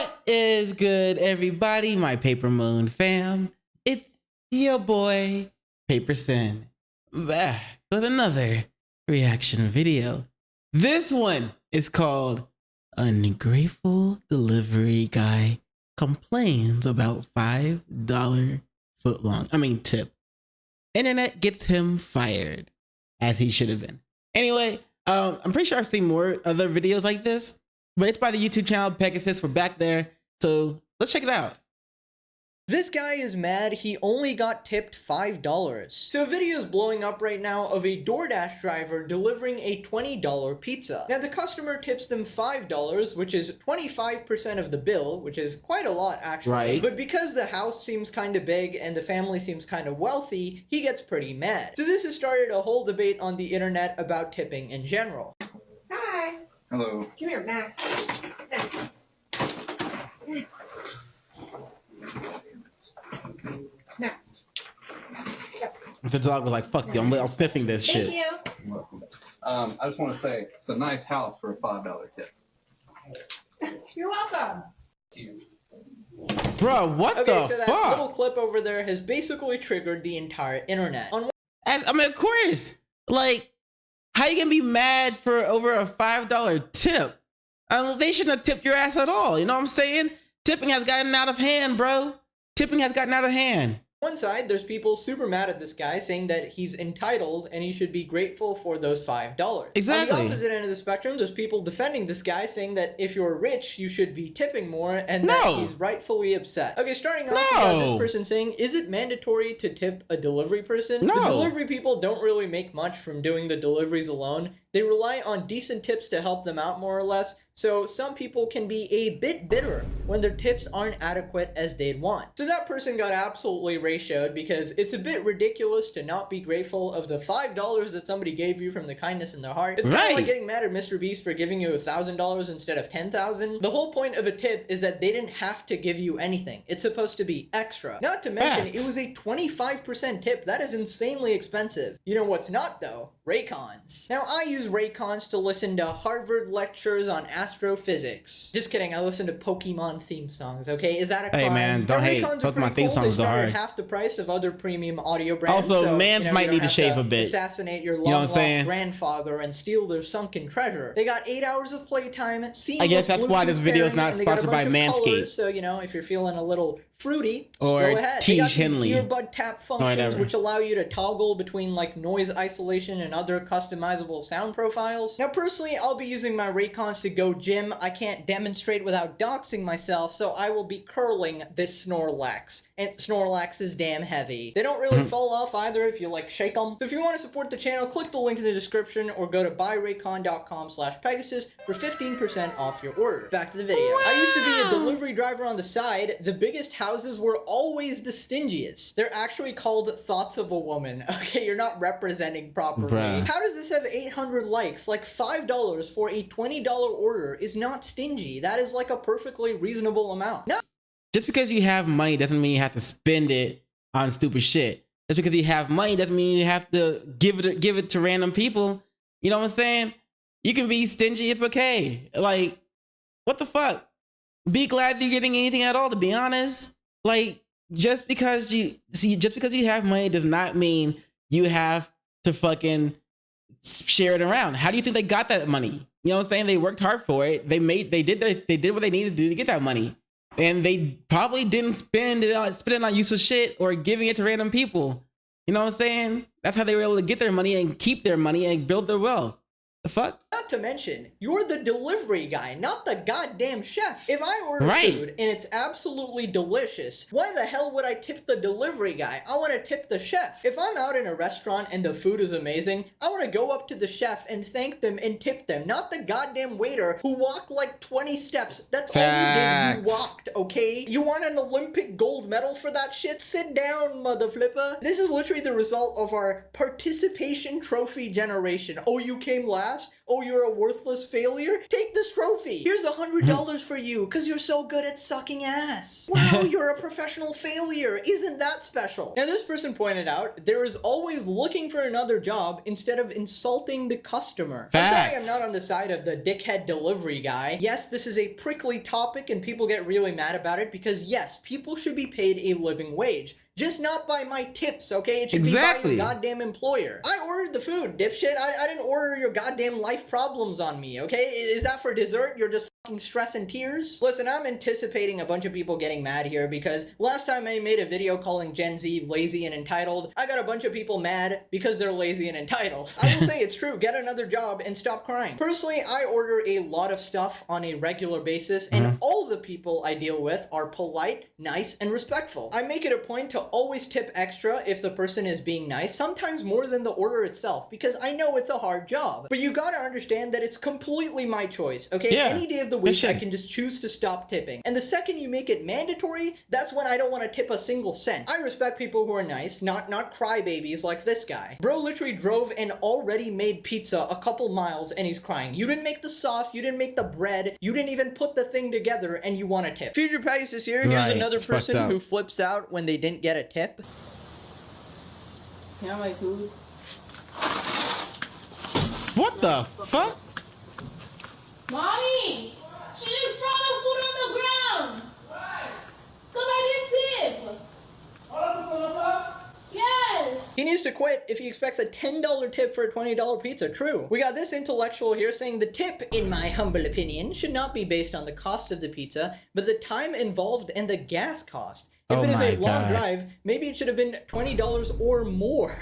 What is good, everybody? My Paper Moon fam. It's your boy, PaperSin, back with another reaction video. This one is called Ungrateful Delivery Guy Complains About $5 tip. Internet gets him fired, as he should have been. Anyway, I'm pretty sure I've seen more other videos like this, but it's by the YouTube channel Pegasus. We're back there, so let's check it out. This guy is mad he only got tipped $5. So a video is blowing up right now of a DoorDash driver delivering a $20 pizza. Now the customer tips them $5, which is 25% of the bill, which is quite a lot actually. Right. But because the house seems kind of big and the family seems kind of wealthy, he gets pretty mad. So this has started a whole debate on the internet about tipping in general. Hi. Hello. Come here, Max. Next. The dog was like, fuck you, I'm sniffing this shit. Thank you. You're welcome. I just want to say it's a nice house for a $5 tip. You're welcome. Bro, what Okay, the so that fuck? little clip over there has basically triggered the entire internet. I mean, of course. Like, how you gonna be mad for over a $5 tip? They shouldn't have tipped your ass at all. You know what I'm saying? Tipping has gotten out of hand, bro. Tipping has gotten out of hand. One side, there's people super mad at this guy saying that he's entitled and he should be grateful for those $5. Exactly. On the opposite end of the spectrum, there's people defending this guy saying that if you're rich, you should be tipping more and that he's rightfully upset. Okay, starting off, we got this person saying, is it mandatory to tip a delivery person? No. The delivery people don't really make much from doing the deliveries alone. They rely on decent tips to help them out more or less. So some people can be a bit bitter when their tips aren't adequate as they'd want. So that person got absolutely ratioed because it's a bit ridiculous to not be grateful of the $5 that somebody gave you from the kindness in their heart. It's kind of like getting mad at Mr. Beast for giving you $1,000 instead of $10,000. The whole point of a tip is that they didn't have to give you anything. It's supposed to be extra. Not to mention, it was a 25% tip. That is insanely expensive. You know what's not though? Raycons. Now I use Raycons to listen to Harvard lectures on astrophysics. Just kidding, I listen to Pokemon theme songs, okay? Is that a crime? Hey man, don't hate. Pokemon theme songs go hard. Half the price of other premium audio brands. Also, so, mans might need to shave a bit. Assassinate your long-lost grandfather and steal their sunken treasure. They got 8 hours of playtime. I guess that's why this video is not sponsored by Manscaped. So, you know, if you're feeling a little fruity, or go ahead. T. Henley. Earbud tap functions which allow you to toggle between like noise isolation and other customizable sound profiles. Now personally, I'll be using my Raycons to go gym. I can't demonstrate without doxing myself, so I will be curling this Snorlax. And Snorlax is damn heavy. They don't really fall off either if you like shake them. So if you want to support the channel, click the link in the description or go to buyraycon.com/Pegasus for 15% off your order. Back to the video. Wow. I used to be a delivery driver on the side. The biggest houses were always the stingiest. They're actually called Thoughts of a Woman. Okay, you're not representing properly. Bruh. How does this have 800 likes? Like $5 for a $20 order is not stingy. That is like a perfectly reasonable amount. No. Just because you have money doesn't mean you have to spend it on stupid shit. Just because you have money doesn't mean you have to give it to random people. You know what I'm saying? You can be stingy, it's okay. Like, what the fuck? Be glad you're getting anything at all, to be honest. Like, just because you have money does not mean you have to fucking share it around. How do you think they got that money? You know what I'm saying? They worked hard for it. They did what they needed to do to get that money. And they probably didn't spend it on useless shit or giving it to random people. You know what I'm saying? That's how they were able to get their money and keep their money and build their wealth. The fuck? Not to mention, you're the delivery guy, not the goddamn chef. If I order food and it's absolutely delicious, why the hell would I tip the delivery guy? I want to tip the chef. If I'm out in a restaurant and the food is amazing, I want to go up to the chef and thank them and tip them, not the goddamn waiter who walked like 20 steps. That's all you did. You walked okay? You want an Olympic gold medal for that shit? Sit down, mother flipper. This is literally the result of our participation trophy generation. Oh, you came last? Oh, you're a worthless failure? Take this trophy. Here's $100 for you, because you're so good at sucking ass. Wow, you're a professional failure. Isn't that special? Now, this person pointed out, there is always looking for another job instead of insulting the customer. Facts. I'm sorry I'm not on the side of the dickhead delivery guy. Yes, this is a prickly topic and people get really mad about it because yes, people should be paid a living wage. Just not by my tips, okay? It should be by your goddamn employer. I ordered the food, dipshit. I didn't order your goddamn life problems on me, okay? Is that for dessert? You're just fucking stress and tears? Listen, I'm anticipating a bunch of people getting mad here because last time I made a video calling Gen Z lazy and entitled, I got a bunch of people mad because they're lazy and entitled. I will say it's true. Get another job and stop crying. Personally, I order a lot of stuff on a regular basis and all the people I deal with are polite, nice, and respectful. I make it a point to always tip extra if the person is being nice, sometimes more than the order itself, because I know it's a hard job. But you gotta understand that it's completely my choice, okay? Yeah. Any day of the week, I can just choose to stop tipping. And the second you make it mandatory, that's when I don't want to tip a single cent. I respect people who are nice, not crybabies like this guy. Bro literally drove an already made pizza a couple miles and he's crying. You didn't make the sauce, you didn't make the bread, you didn't even put the thing together and you want a tip. Future Pegasus here, here's another person who flips out when they didn't get a tip. Can I have my food? What the fuck? Mommy! She just throw the food on the ground! Why? Because I didn't tip! Yes! He needs to quit if he expects a $10 tip for a $20 pizza. True. We got this intellectual here saying the tip, in my humble opinion, should not be based on the cost of the pizza, but the time involved and the gas cost. If it is a long drive, maybe it should have been $20 or more.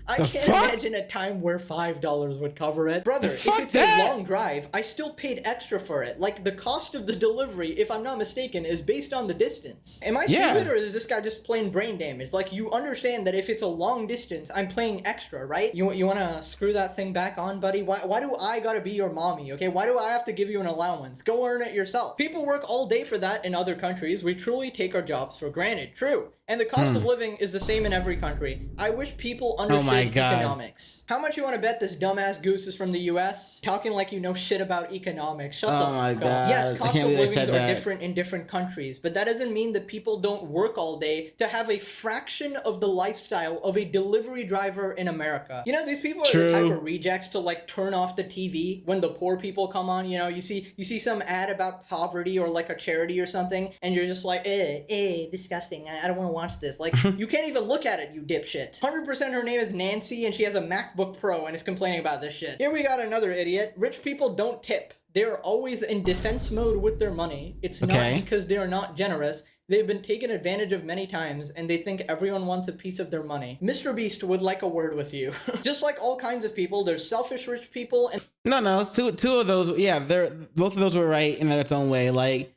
I can't imagine a time where $5 would cover it. Brother, if it's a long drive, I still paid extra for it. Like, the cost of the delivery, if I'm not mistaken, is based on the distance. Am I stupid or is this guy just plain brain damaged? Like, you understand that if it's a long distance, I'm paying extra, right? You want to screw that thing back on, buddy? Why do I gotta be your mommy, okay? Why do I have to give you an allowance? Go earn it yourself. People work all day for that in other countries. We truly take our jobs for granted. True. And the cost of living is the same in every country. I wish people understood economics. How much you want to bet this dumbass goose is from the US? Talking like you know shit about economics. Shut the fuck up. Yes, cost of livings are different in different countries, but that doesn't mean that people don't work all day to have a fraction of the lifestyle of a delivery driver in America. You know, these people are the type of rejects to like turn off the TV when the poor people come on. You know, you see some ad about poverty or like a charity or something, and you're just like, disgusting. I don't want to watch this. Like, you can't even look at it, you dipshit. 100% her name is Nancy and she has a MacBook Pro and is complaining about this shit. Here we got another idiot. Rich people don't tip. They're always in defense mode with their money. It's not because they are not generous. They've been taken advantage of many times and they think everyone wants a piece of their money. Mr. Beast would like a word with you. Just like all kinds of people, there's selfish rich people and... No, two of those, yeah, both of those were right in their own way. Like,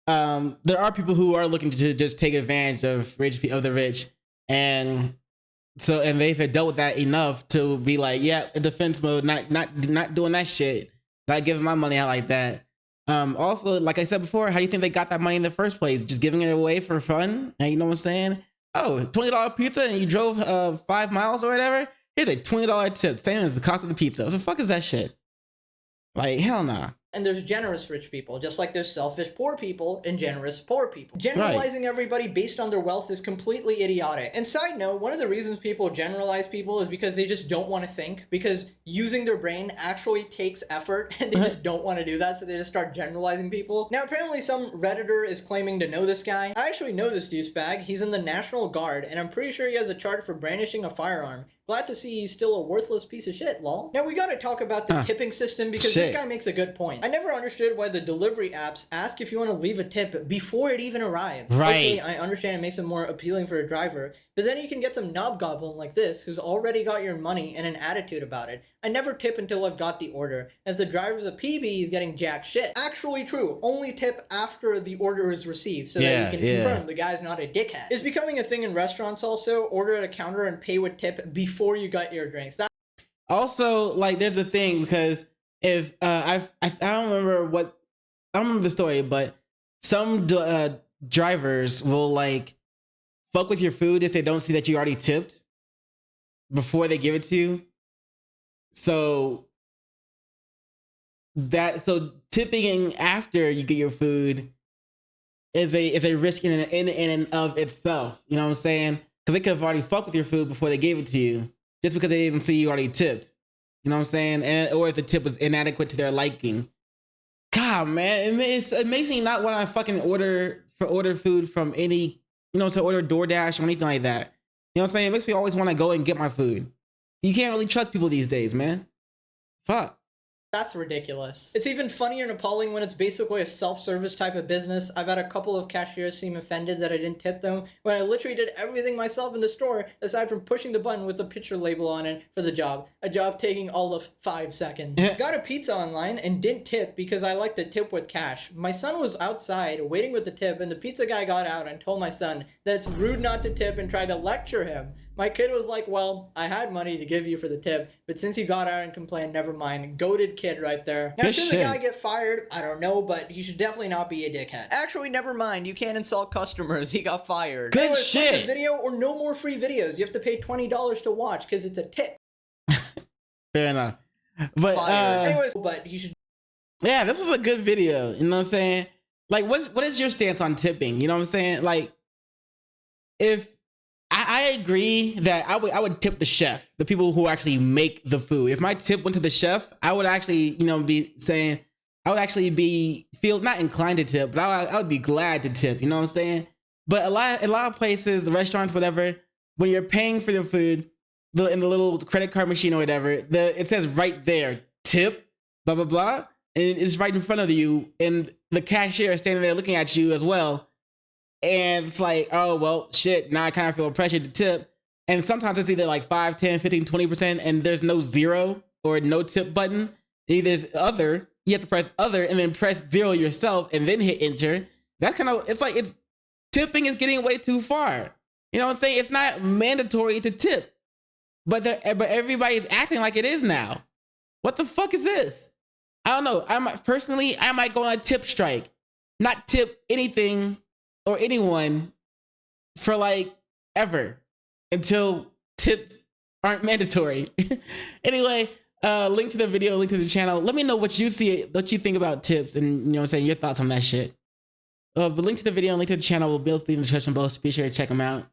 there are people who are looking to just take advantage of the rich, and they've dealt with that enough to be like, yeah, in defense mode, not doing that shit, not giving my money out like that. Also, like I said before, how do you think they got that money in the first place? Just giving it away for fun? And you know what I'm saying? Oh, $20 pizza and you drove 5 miles or whatever? Here's a $20 tip, same as the cost of the pizza. What the fuck is that shit? Like, hell nah. And there's generous rich people, just like there's selfish poor people and generous poor people. Generalizing everybody based on their wealth is completely idiotic. And side note, one of the reasons people generalize people is because they just don't want to think, because using their brain actually takes effort and they just don't want to do that, so they just start generalizing people. Now, apparently some Redditor is claiming to know this guy. I actually know this douchebag. He's in the National Guard, and I'm pretty sure he has a chart for brandishing a firearm. Glad to see he's still a worthless piece of shit, lol. Now, we gotta talk about the tipping system because this guy makes a good point. I never understood why the delivery apps ask if you want to leave a tip before it even arrives. Right. Okay, I understand it makes it more appealing for a driver, but then you can get some knob goblin like this who's already got your money and an attitude about it. I never tip until I've got the order. If the driver's a PB, he's getting jack shit. Actually true. Only tip after the order is received so that you can confirm the guy's not a dickhead. It's becoming a thing in restaurants also. Order at a counter and pay with tip before you got your drinks. Also, like, there's a thing because if I don't remember the story, but some drivers will like fuck with your food if they don't see that you already tipped before they give it to you. So tipping after you get your food is a risk in and of itself. You know what I'm saying? Because they could have already fucked with your food before they gave it to you, just because they didn't see you already tipped. You know what I'm saying? Or if the tip was inadequate to their liking. God, man, it makes me not want to fucking order food from any, to order DoorDash or anything like that. You know what I'm saying? It makes me always want to go and get my food. You can't really trust people these days, man. Fuck. That's ridiculous. It's even funnier and appalling when it's basically a self-service type of business. I've had a couple of cashiers seem offended that I didn't tip them when I literally did everything myself in the store aside from pushing the button with the picture label on it for the job. A job taking all of 5 seconds. Got a pizza online and didn't tip because I like to tip with cash. My son was outside waiting with the tip and the pizza guy got out and told my son that it's rude not to tip and tried to lecture him. My kid was like, well, I had money to give you for the tip, but since you got out and complained, never mind. Goated kid right there. Now, should the guy get fired? I don't know, but he should definitely not be a dickhead. Actually, never mind. You can't insult customers. He got fired. Good Anyways, shit. This video or no more free videos. You have to pay $20 to watch because it's a tip. Fair enough. But anyways, but he should. Yeah, this was a good video. You know what I'm saying? Like, what is your stance on tipping? You know what I'm saying? Like, if I agree that I would tip the chef, the people who actually make the food. If my tip went to the chef, I would actually, be saying, I would actually feel not inclined to tip, but I would be glad to tip. You know what I'm saying? But a lot of places, restaurants, whatever, when you're paying for the food, in the little credit card machine or whatever, it says right there, tip, blah blah blah, and it's right in front of you, and the cashier is standing there looking at you as well. And it's like, oh, well, shit, now I kind of feel pressured to tip. And sometimes it's either like 5, 10, 15, 20%, and there's no 0 or no tip button. Either there's other, you have to press other and then press 0 yourself and then hit enter. That's kind of, tipping is getting way too far. You know what I'm saying? It's not mandatory to tip, but everybody's acting like it is now. What the fuck is this? I don't know. I might go on a tip strike, not tip anything or anyone for like ever until tips aren't mandatory. Anyway, link to the video, link to the channel. Let me know what you think about tips and, you know what I'm saying, your thoughts on that shit. But link to the video and link to the channel will both be in the description below. Be sure to check them out.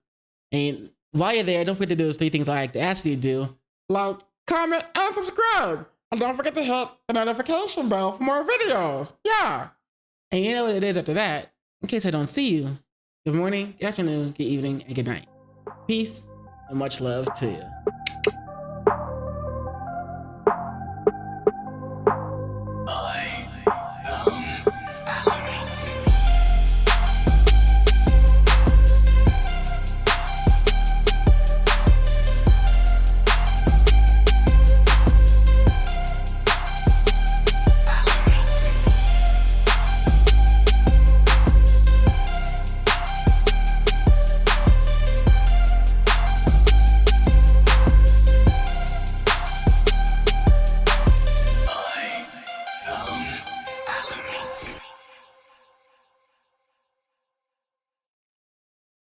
And while you're there, don't forget to do those 3 things I like to ask you to do. Like, comment, and subscribe. And don't forget to hit the notification bell for more videos. Yeah. And you know what it is after that. In case I don't see you, good morning, good afternoon, good evening, and good night. Peace and much love to you.